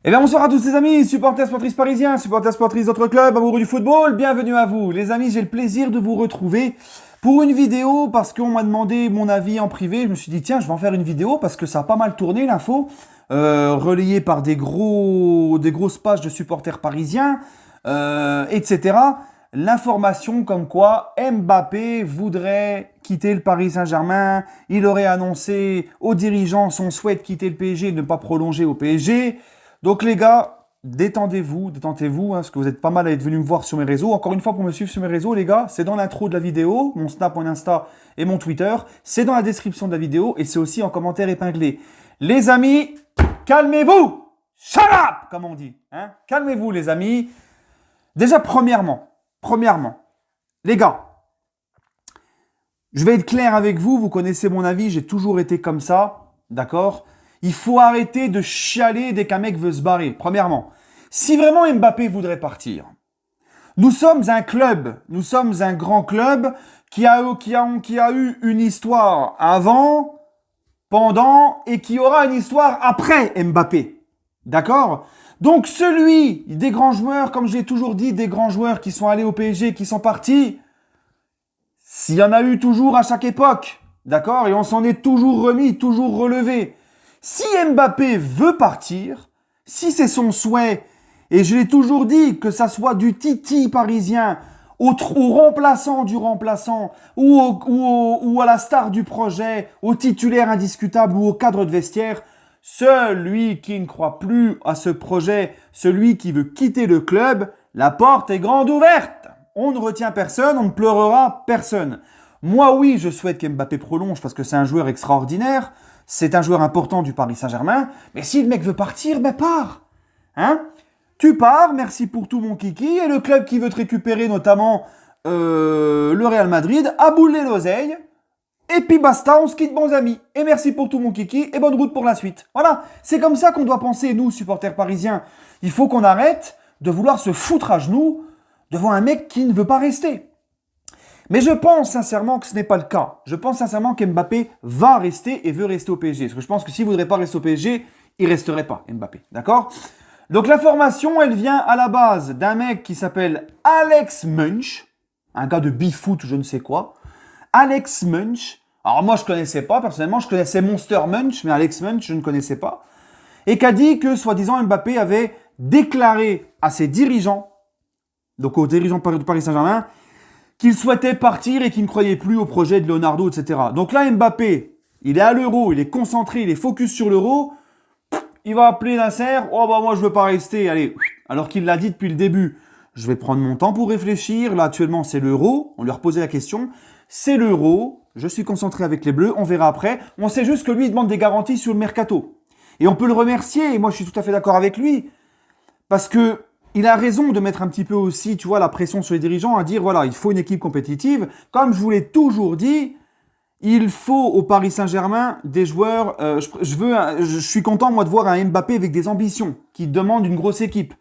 Eh bien bonsoir à tous les amis, supporters sportifs parisiens, supporters sportifs d'autres clubs, amoureux du football, bienvenue à vous. Les amis, j'ai le plaisir de vous retrouver pour une vidéo parce qu'on m'a demandé mon avis en privé. Je me suis dit tiens, je vais en faire une vidéo parce que ça a pas mal tourné l'info, relayée par des grosses pages de supporters parisiens, etc. L'information comme quoi Mbappé voudrait quitter le Paris Saint-Germain, il aurait annoncé aux dirigeants son souhait de quitter le PSG et de ne pas prolonger au PSG. Donc les gars, détendez-vous, parce que vous êtes pas mal à être venus me voir sur mes réseaux. Encore une fois, pour me suivre sur mes réseaux, les gars, c'est dans l'intro de la vidéo, mon Snap, mon Insta et mon Twitter. C'est dans la description de la vidéo et c'est aussi en commentaire épinglé. Les amis, calmez-vous! Shut up! Comme on dit. Hein? Calmez-vous, les amis. Déjà, premièrement, les gars, je vais être clair avec vous, vous connaissez mon avis, j'ai toujours été comme ça, d'accord? Il faut arrêter de chialer dès qu'un mec veut se barrer. Premièrement, si vraiment Mbappé voudrait partir, nous sommes un club, nous sommes un grand club qui a eu une histoire avant, pendant et qui aura une histoire après Mbappé. D'accord? Donc celui des grands joueurs, comme je l'ai toujours dit, des grands joueurs qui sont allés au PSG, qui sont partis, s'il y en a eu toujours à chaque époque, d'accord? Et on s'en est toujours remis, toujours relevé. Si Mbappé veut partir, si c'est son souhait, et je l'ai toujours dit, que ça soit du titi parisien, au remplaçant du remplaçant, ou à la star du projet, au titulaire indiscutable ou au cadre de vestiaire, celui qui ne croit plus à ce projet, celui qui veut quitter le club, la porte est grande ouverte. On ne retient personne, on ne pleurera personne. Moi, oui, je souhaite qu'Mbappé prolonge parce que c'est un joueur extraordinaire. C'est un joueur important du Paris Saint-Germain. Mais si le mec veut partir, ben pars. Hein? Tu pars, merci pour tout mon kiki. Et le club qui veut te récupérer, notamment le Real Madrid, a boulé l'oseille. Et puis basta, on se quitte bons amis. Et merci pour tout mon kiki et bonne route pour la suite. Voilà, c'est comme ça qu'on doit penser, nous, supporters parisiens. Il faut qu'on arrête de vouloir se foutre à genoux devant un mec qui ne veut pas rester. Mais je pense sincèrement que ce n'est pas le cas. Je pense sincèrement qu'Mbappé va rester et veut rester au PSG. Parce que je pense que s'il ne voudrait pas rester au PSG, il ne resterait pas, Mbappé. D'accord? Donc l'information, elle vient à la base d'un mec qui s'appelle Alex Munch. Un gars de Bifoot, je ne sais quoi. Alex Munch. Alors moi, je ne connaissais pas. Personnellement, je connaissais Monster Munch, mais Alex Munch, je ne connaissais pas. Et qui a dit que, soi-disant, Mbappé avait déclaré à ses dirigeants, donc aux dirigeants du Paris Saint-Germain, qu'il souhaitait partir et qu'il ne croyait plus au projet de Leonardo, etc. Donc là, Mbappé, il est à l'euro, il est concentré, il est focus sur l'euro. Il va appeler Nasser. Oh bah moi je veux pas rester. Allez, alors qu'il l'a dit depuis le début. Je vais prendre mon temps pour réfléchir. Là actuellement c'est l'euro. On lui a reposé la question. C'est l'euro. Je suis concentré avec les Bleus. On verra après. On sait juste que lui il demande des garanties sur le mercato. Et on peut le remercier. Et moi je suis tout à fait d'accord avec lui. Parce que il a raison de mettre un petit peu aussi, tu vois, la pression sur les dirigeants à dire, voilà, il faut une équipe compétitive. Comme je vous l'ai toujours dit, il faut au Paris Saint-Germain des joueurs. Je suis content, moi, de voir un Mbappé avec des ambitions, qui demande une grosse équipe.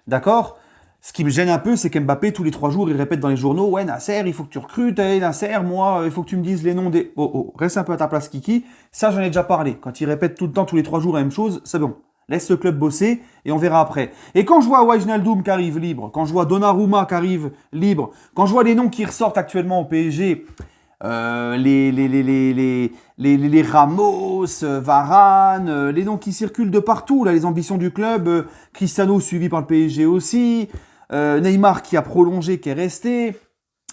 D'accord? Ce qui me gêne un peu, c'est qu'Mbappé, tous les 3 jours, il répète dans les journaux, ouais, Nasser, il faut que tu recrutes, hey, Nasser, moi, il faut que tu me dises les noms des... Oh, reste un peu à ta place, Kiki. Ça, j'en ai déjà parlé. Quand il répète tout le temps, tous les 3 jours, la même chose, c'est bon. Laisse le club bosser et on verra après. Et quand je vois Wijnaldum qui arrive libre, quand je vois Donnarumma qui arrive libre, quand je vois les noms qui ressortent actuellement au PSG, les Ramos, Varane, les noms qui circulent de partout, là, les ambitions du club, Cristiano suivi par le PSG aussi, Neymar qui a prolongé, qui est resté,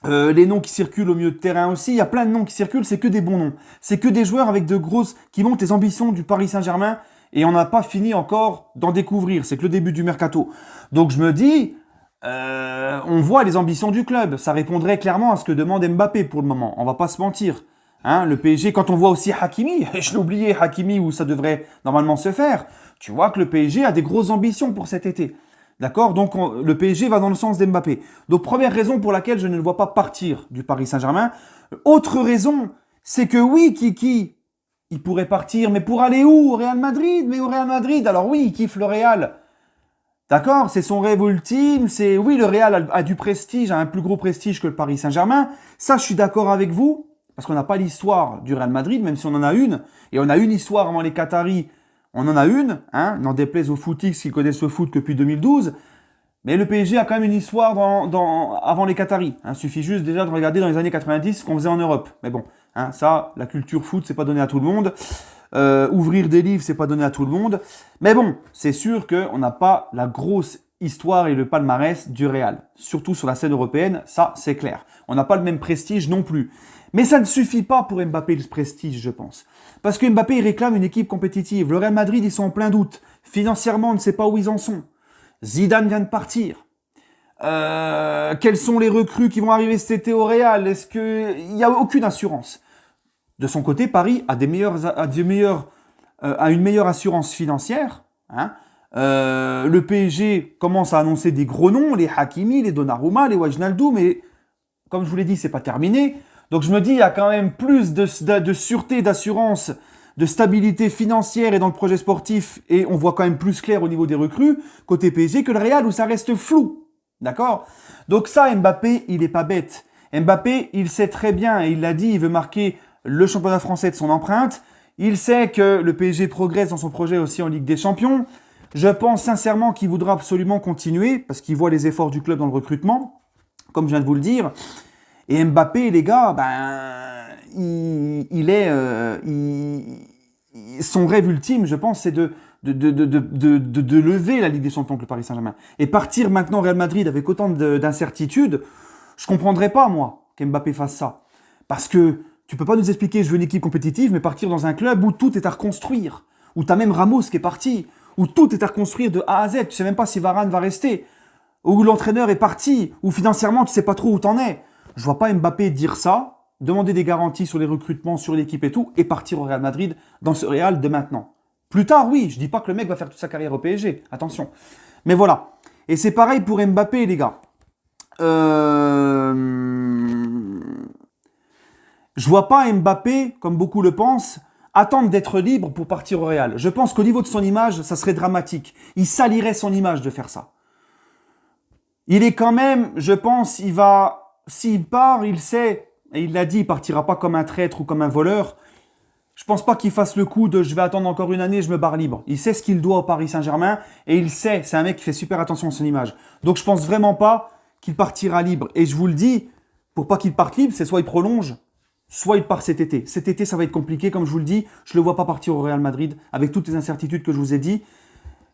les noms qui circulent au milieu de terrain aussi, il y a plein de noms qui circulent, c'est que des bons noms. C'est que des joueurs avec de grosses, qui montent les ambitions du Paris Saint-Germain. Et on n'a pas fini encore d'en découvrir. C'est que le début du mercato. Donc je me dis, on voit les ambitions du club. Ça répondrait clairement à ce que demande Mbappé pour le moment. On va pas se mentir. Hein, le PSG, quand on voit aussi Hakimi, je l'ai oublié, Hakimi, où ça devrait normalement se faire, tu vois que le PSG a des grosses ambitions pour cet été. D'accord? Donc le PSG va dans le sens d'Mbappé. Donc première raison pour laquelle je ne le vois pas partir du Paris Saint-Germain. Autre raison, c'est que oui, Kiki, il pourrait partir, mais pour aller où? Au Real Madrid? Mais au Real Madrid, alors oui, il kiffe le Real. D'accord? C'est son rêve ultime. C'est oui, le Real a du prestige, a un plus gros prestige que le Paris Saint-Germain. Ça, je suis d'accord avec vous, parce qu'on n'a pas l'histoire du Real Madrid, même si on en a une. Et on a une histoire avant les Qataris. On en a une, hein, n'en déplaise aux footix qui connaissent le foot depuis 2012. Mais le PSG a quand même une histoire avant les Qataris. Hein. Suffit juste déjà de regarder dans les années 90 ce qu'on faisait en Europe. Mais bon, hein, ça, la culture foot, c'est pas donné à tout le monde. Ouvrir des livres, c'est pas donné à tout le monde. Mais bon, c'est sûr qu'on n'a pas la grosse histoire et le palmarès du Real. Surtout sur la scène européenne, ça, c'est clair. On n'a pas le même prestige non plus. Mais ça ne suffit pas pour Mbappé, le prestige, je pense. Parce que Mbappé, il réclame une équipe compétitive. Le Real Madrid, ils sont en plein doute. Financièrement, on ne sait pas où ils en sont. Zidane vient de partir. Quels sont les recrues qui vont arriver cet été au Real? Est-ce qu'il n'y a aucune assurance? De son côté, Paris a une meilleure assurance financière. Hein. Le PSG commence à annoncer des gros noms, les Hakimi, les Donnarumma, les Wijnaldum, mais comme je vous l'ai dit, c'est pas terminé. Donc je me dis, il y a quand même plus de sûreté, d'assurance, de stabilité financière et dans le projet sportif, et on voit quand même plus clair au niveau des recrues, côté PSG, que le Real où ça reste flou. D'accord? Donc ça, Mbappé, il est pas bête. Mbappé, il sait très bien, et il l'a dit, il veut marquer le championnat français de son empreinte. Il sait que le PSG progresse dans son projet aussi en Ligue des Champions. Je pense sincèrement qu'il voudra absolument continuer, parce qu'il voit les efforts du club dans le recrutement, comme je viens de vous le dire. Et Mbappé, les gars, son rêve ultime, je pense, c'est de lever la Ligue des Champions avec le Paris Saint-Germain. Et partir maintenant au Real Madrid avec autant d'incertitudes, je comprendrais pas, moi, qu'Mbappé fasse ça. Parce que tu peux pas nous expliquer, je veux une équipe compétitive, mais partir dans un club où tout est à reconstruire, où t'as même Ramos qui est parti, où tout est à reconstruire de A à Z, tu sais même pas si Varane va rester, où l'entraîneur est parti, où financièrement tu sais pas trop où t'en es. Je vois pas Mbappé dire ça, demander des garanties sur les recrutements, sur l'équipe et tout, et partir au Real Madrid dans ce Real de maintenant. Plus tard, oui, je dis pas que le mec va faire toute sa carrière au PSG, attention. Mais voilà. Et c'est pareil pour Mbappé, les gars. Je vois pas Mbappé, comme beaucoup le pensent, attendre d'être libre pour partir au Real. Je pense qu'au niveau de son image, ça serait dramatique. Il salirait son image de faire ça. Il est quand même, je pense, s'il part, il sait, et il l'a dit, il partira pas comme un traître ou comme un voleur. Je pense pas qu'il fasse le coup de je vais attendre encore une année, je me barre libre. Il sait ce qu'il doit au Paris Saint-Germain et il sait, c'est un mec qui fait super attention à son image. Donc je pense vraiment pas qu'il partira libre. Et je vous le dis, pour pas qu'il parte libre, c'est soit il prolonge, soit il part cet été. Cet été, ça va être compliqué, comme je vous le dis. Je le vois pas partir au Real Madrid avec toutes les incertitudes que je vous ai dit.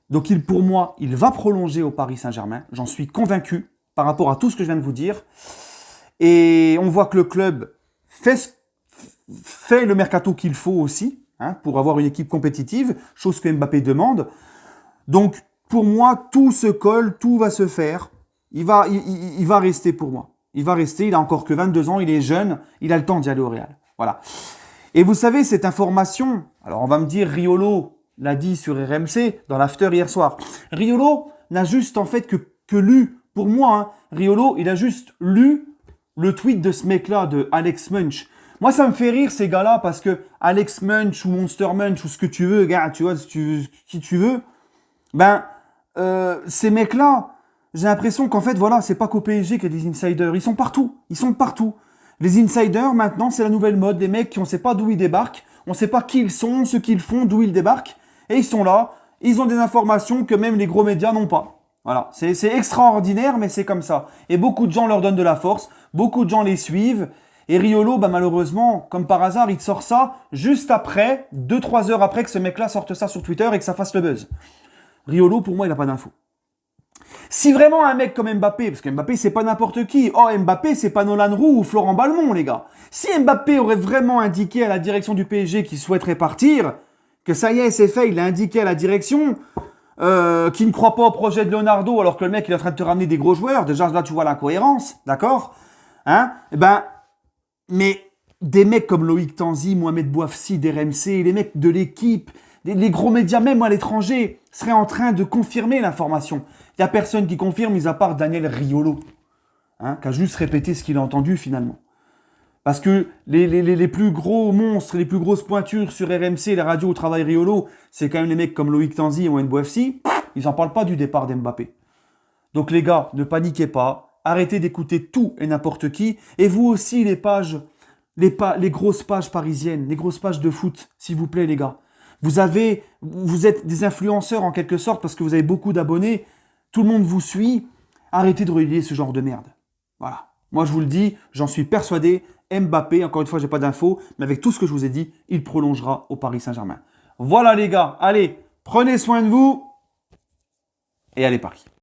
Donc pour moi, il va prolonger au Paris Saint-Germain. J'en suis convaincu par rapport à tout ce que je viens de vous dire. Et on voit que le club fait le mercato qu'il faut aussi, hein, pour avoir une équipe compétitive, chose que Mbappé demande. Donc, pour moi, tout se colle, tout va se faire. Il va rester pour moi. Il va rester, il a encore que 22 ans, il est jeune, il a le temps d'y aller au Real. Voilà. Et vous savez, cette information, alors on va me dire, Riolo l'a dit sur RMC, dans l'after hier soir. Riolo n'a juste en fait que lu, pour moi, hein, Riolo, il a juste lu le tweet de ce mec-là, de Alex Munch. Moi, ça me fait rire, ces gars-là, parce que Alex Munch ou Monster Munch ou ce que tu veux, gars, tu vois, qui tu veux, ces mecs-là, j'ai l'impression qu'en fait, voilà, c'est pas qu'au PSG qu'il y a des insiders. Ils sont partout. Ils sont partout. Les insiders, maintenant, c'est la nouvelle mode. Des mecs qui on sait pas d'où ils débarquent. On sait pas qui ils sont, ce qu'ils font, d'où ils débarquent. Et ils sont là. Ils ont des informations que même les gros médias n'ont pas. Voilà. C'est extraordinaire, mais c'est comme ça. Et beaucoup de gens leur donnent de la force. Beaucoup de gens les suivent. Et Riolo, malheureusement, comme par hasard, il sort ça juste après, 2-3 heures après que ce mec-là sorte ça sur Twitter et que ça fasse le buzz. Riolo, pour moi, il n'a pas d'infos. Si vraiment un mec comme Mbappé, parce que Mbappé c'est pas n'importe qui, Mbappé c'est pas Nolan Roux ou Florent Balmont les gars. Si Mbappé aurait vraiment indiqué à la direction du PSG qu'il souhaiterait partir, que ça y est c'est fait, il a indiqué à la direction qu'il ne croit pas au projet de Leonardo alors que le mec il est en train de te ramener des gros joueurs, déjà là tu vois l'incohérence, d'accord? Hein? Mais des mecs comme Loïc Tanzi, Mohamed Bouafsi, d'RMC, les mecs de l'équipe, les gros médias même à l'étranger seraient en train de confirmer l'information. Il n'y a personne qui confirme, mis à part Daniel Riolo, hein, qui a juste répété ce qu'il a entendu finalement. Parce que les plus gros monstres, les plus grosses pointures sur RMC, les radios où travaille Riolo, c'est quand même les mecs comme Loïc Tanzi et Mohamed Bouafsi, ils n'en parlent pas du départ d'Mbappé. Donc les gars, ne paniquez pas, arrêtez d'écouter tout et n'importe qui, et vous aussi les grosses pages parisiennes, les grosses pages de foot, s'il vous plaît les gars. Vous êtes des influenceurs en quelque sorte parce que vous avez beaucoup d'abonnés. Tout le monde vous suit. Arrêtez de relayer ce genre de merde. Voilà. Moi, je vous le dis, j'en suis persuadé. Mbappé, encore une fois, j'ai pas d'infos, mais avec tout ce que je vous ai dit, il prolongera au Paris Saint-Germain. Voilà les gars. Allez, prenez soin de vous et allez Paris.